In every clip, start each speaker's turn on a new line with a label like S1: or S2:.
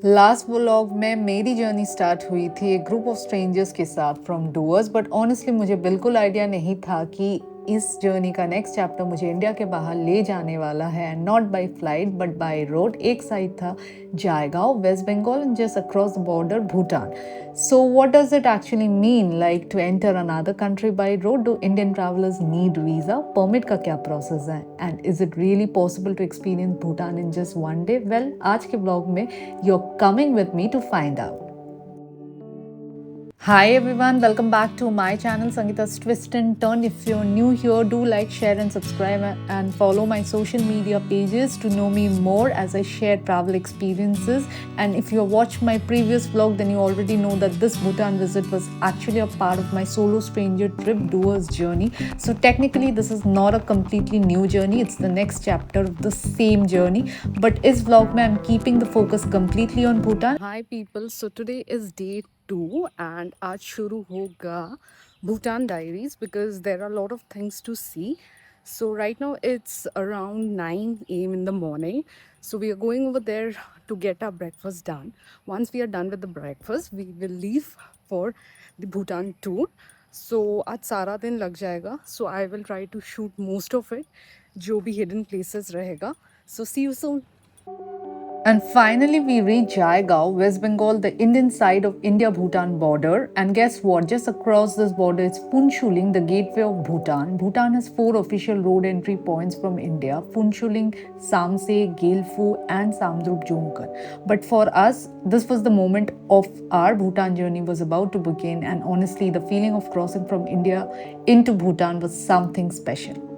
S1: Last vlog में मेरी journey start हुई थी एक ग्रुप ऑफ स्ट्रेंजर्स के साथ फ्रॉम डूअर्स, बट ऑनेस्टली मुझे बिल्कुल आइडिया नहीं था कि इस जर्नी का नेक्स्ट चैप्टर मुझे इंडिया के बाहर ले जाने वाला है, and not by flight but by road. एक साइड था Jaigaon, West Bengal, and just across the border Bhutan. So what does it actually mean, like to enter another country by road? Do Indian travelers need visa? Permit का क्या process है? And is it really possible to experience Bhutan in just one day? Well, आज के vlog में you're coming with me to find out. Hi everyone, welcome back to my channel Sangeeta's Twist and Turn. If you're new here, do like, share and subscribe and follow my social media pages to know me more as I share travel experiences. And if you watched my previous vlog, then you already know that this Bhutan visit was actually a part of my solo stranger trip doers journey. So technically this is not a completely new journey, it's the next chapter of the same journey. But is vlog mein I'm keeping the focus completely on Bhutan. Hi people, so today is day 2 and आज शुरू होगा Bhutan Diaries because there are a lot of things to see. So right now it's around 9 a.m. in the morning. So we are going over there to get our breakfast done. Once we are done with the breakfast, we will leave for the Bhutan tour. So आज सारा दिन लग जाएगा. So I will try to shoot most of it. जो भी hidden places रहेगा. So see you soon. And finally, we reach Jaigaon, West Bengal, the Indian side of India-Bhutan border. And guess what? Just across this border is Phuentsholing, the gateway of Bhutan. Bhutan has 4 official road entry points from India: Phuentsholing, Samse, Gelfu, and Samdrup Jomkar. But for us, this was the moment of our Bhutan journey was about to begin. And honestly, the feeling of crossing from India into Bhutan was something special.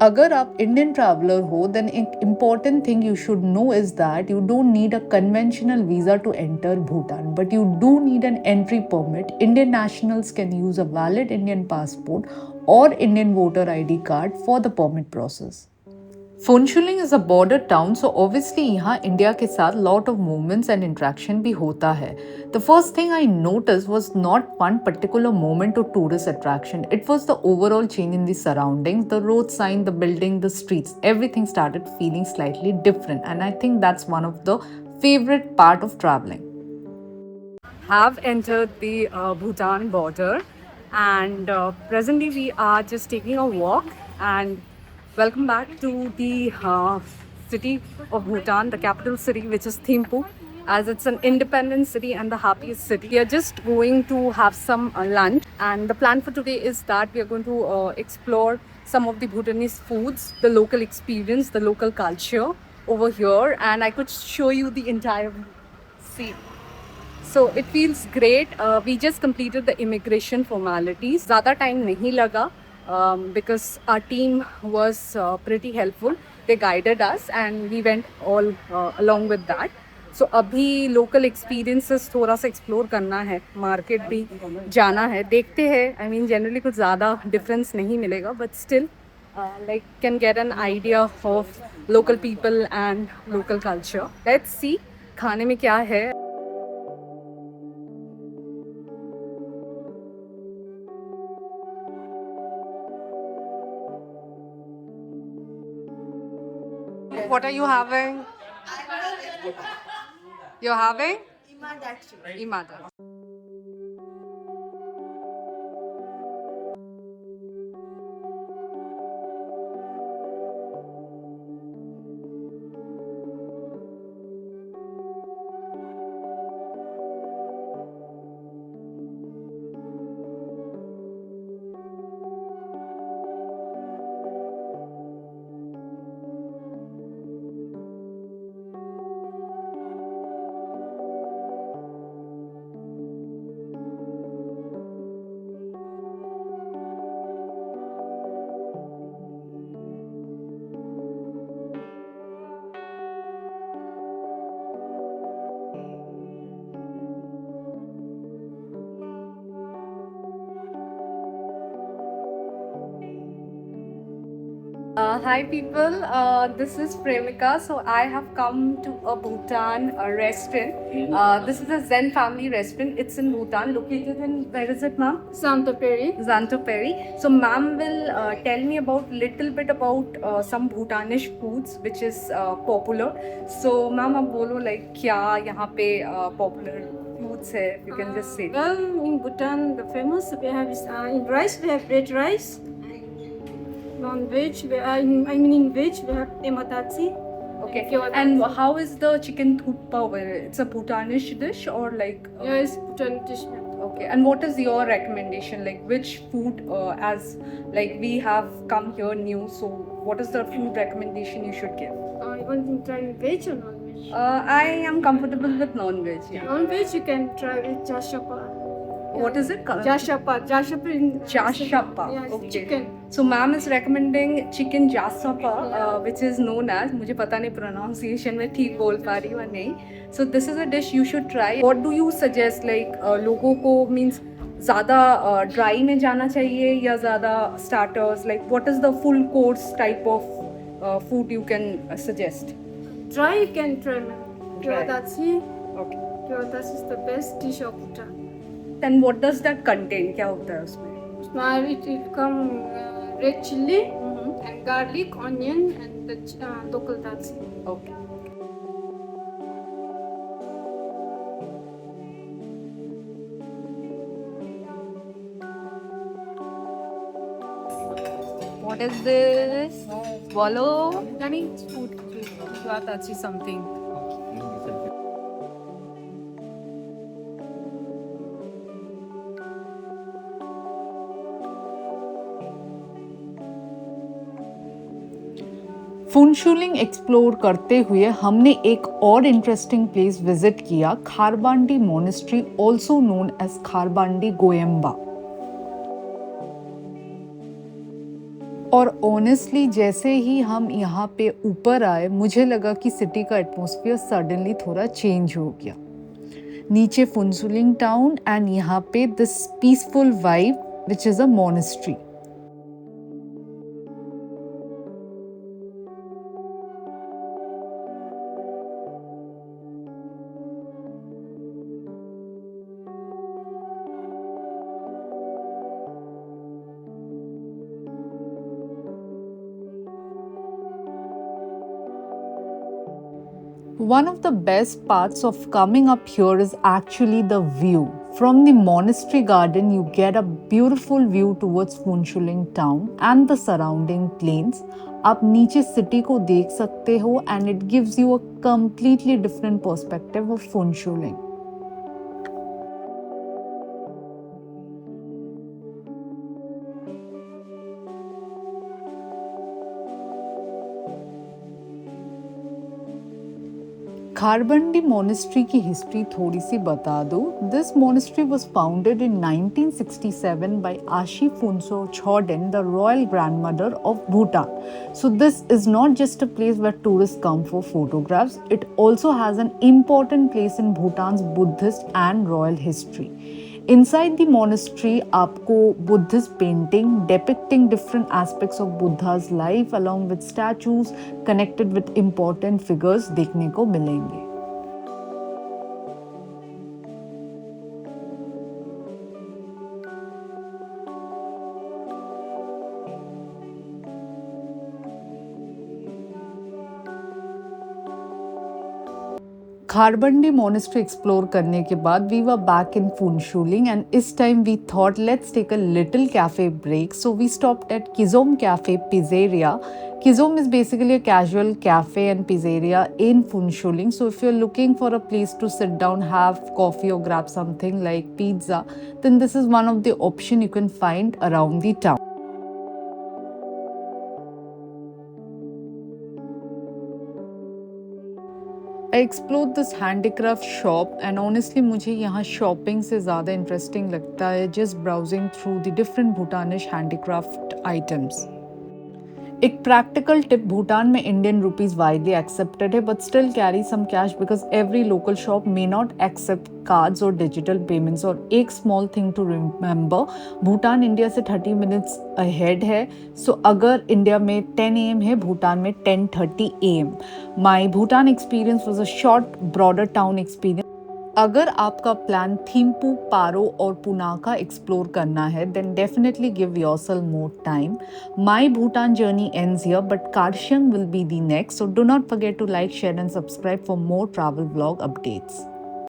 S1: अगर आप Indian traveller हो, then एक important thing you should know is that you don't need a conventional visa to enter Bhutan, but you do need an entry permit. Indian nationals can use a valid Indian passport or Indian voter ID card for the permit process. Phuentsholing is a border town, so obviously यहाँ India के साथ lot of movements and interaction भी होता है. The first thing I notice was not one particular moment or tourist attraction. It was the overall change in the surroundings, the road sign, the building, the streets, everything started feeling slightly different, and I think that's one of the favorite part of traveling. Have entered the Bhutan border, and presently we are just taking a walk. And welcome back to the city of Bhutan, the capital city, which is Thimphu, as it's an independent city and the happiest city. We are just going to have some lunch, and the plan for today is that we are going to explore some of the Bhutanese foods, the local experience, the local culture over here, and I could show you the entire scene. So it feels great. We just completed the immigration formalities. ज़्यादा time नहीं लगा because our team was pretty helpful. They guided us and we went all along with that. So अभी local experiences थोड़ा सा explore करना है, market भी जाना है, देखते हैं. I mean generally कुछ ज़्यादा difference नहीं मिलेगा, but still like can get an idea of local people and local culture. Let's see खाने में क्या है. What are you having? You're having? Imada.
S2: Hi people, this is Premika. So I have come to a Bhutan restaurant. This is a Zen family restaurant. It's in Bhutan, located in, where is it, ma'am?
S3: Santoperi.
S2: Zantoperi. So ma'am will tell me about little bit about some Bhutanish foods which is popular. So ma'am, आप बोलो like क्या यहाँ पे popular foods है? You can just say.
S3: Well, in Bhutan, the famous we have is in rice we have red rice. Non-veg, in veg we have ematatsi.
S2: Okay. And how is the chicken thuppa over it? It's a Bhutanish dish or like?
S3: Yes, Bhutan dish.
S2: Okay. And what is your recommendation? Like which food, as like we have come here new, so what is the food recommendation you should give?
S3: You want to try veg or non-veg?
S2: I am comfortable with non-veg. Yeah.
S3: Non-veg you can try with jashapa.
S2: What is it?
S3: Jashapa. Jashapa in
S2: Jashapa.
S3: Yes,
S2: Okay.
S3: chicken.
S2: So ma'am is recommending chicken jasapa, which is known as, मुझे पता नहीं pronunciation में ठीक बोल पा रही हूँ या नहीं. So this is a dish you should try. What do you suggest? Like लोगों को means ज़्यादा dry में जाना चाहिए या ज़्यादा starters? Like what is the full course type of food you can suggest?
S3: Dry you can try.
S2: Dry.
S3: Kyodatsi.
S2: Okay.
S3: Kyodatsi is the best dish of Bhutan.
S2: Then what does that contain? क्या होता है उसमें?
S3: It will come red chili and garlic, onion, and the local datsi.
S2: Okay. What is this? Swallow?
S3: I mean, it's food.
S2: That's something. Phuentsholing explore करते हुए हमने एक और interesting place visit किया, Kharbandi monastery, also known as Kharbandi Goemba. और honestly जैसे ही हम यहाँ पे ऊपर आए मुझे लगा कि सिटी का एटमॉस्फेयर सडनली थोड़ा चेंज हो गया. नीचे फुनशुलिंग टाउन एंड यहाँ पे this peaceful vibe which is a monastery. One of the best parts of coming up here is actually the view. From the monastery garden, you get a beautiful view towards Phuentsholing town and the surrounding plains. आप नीचे city को देख सकते हो and it gives you a completely different perspective of Phuentsholing. Kharbandi monastery की history थोड़ी सी बता दो. This monastery was founded in 1967 by Ashi Phuntsho Chorden, the royal grandmother of Bhutan. So this is not just a place where tourists come for photographs. It also has an important place in Bhutan's Buddhist and royal history. Inside the monastery, आपको Buddhist painting depicting different aspects of Buddha's life along with statues connected with important figures देखने को मिलेंगे. खारबंडी monastery explore करने के बाद we were back in Phuentsholing and this time we thought let's take a little cafe break. So we stopped at Kizom cafe pizzeria. Kizom is basically a casual cafe and pizzeria in Phuentsholing. So if you're looking for a place to sit down, have coffee or grab something like pizza, then this is one of the options you can find around the town. I explored this handicraft shop and honestly मुझे यहाँ shopping से ज़्यादा interesting लगता है just browsing through the different Bhutanish handicraft items. एक practical tip, Bhutan में Indian rupees widely accepted है but still carry some cash because every local shop may not accept cards और डिजिटल पेमेंट्स। और एक small thing to remember, Bhutan India से 30 minutes ahead है। सो अगर India में 10 AM है, भूटान में 10:30 AM। My Bhutan experience was a short broader town experience. अगर आपका प्लान थिम्पू, पारो और पुनाका एक्सप्लोर करना है, then definitely give yourself more time. My Bhutan journey ends here, but Karshiang will be the next. So do not forget to like, share and subscribe for more travel vlog updates.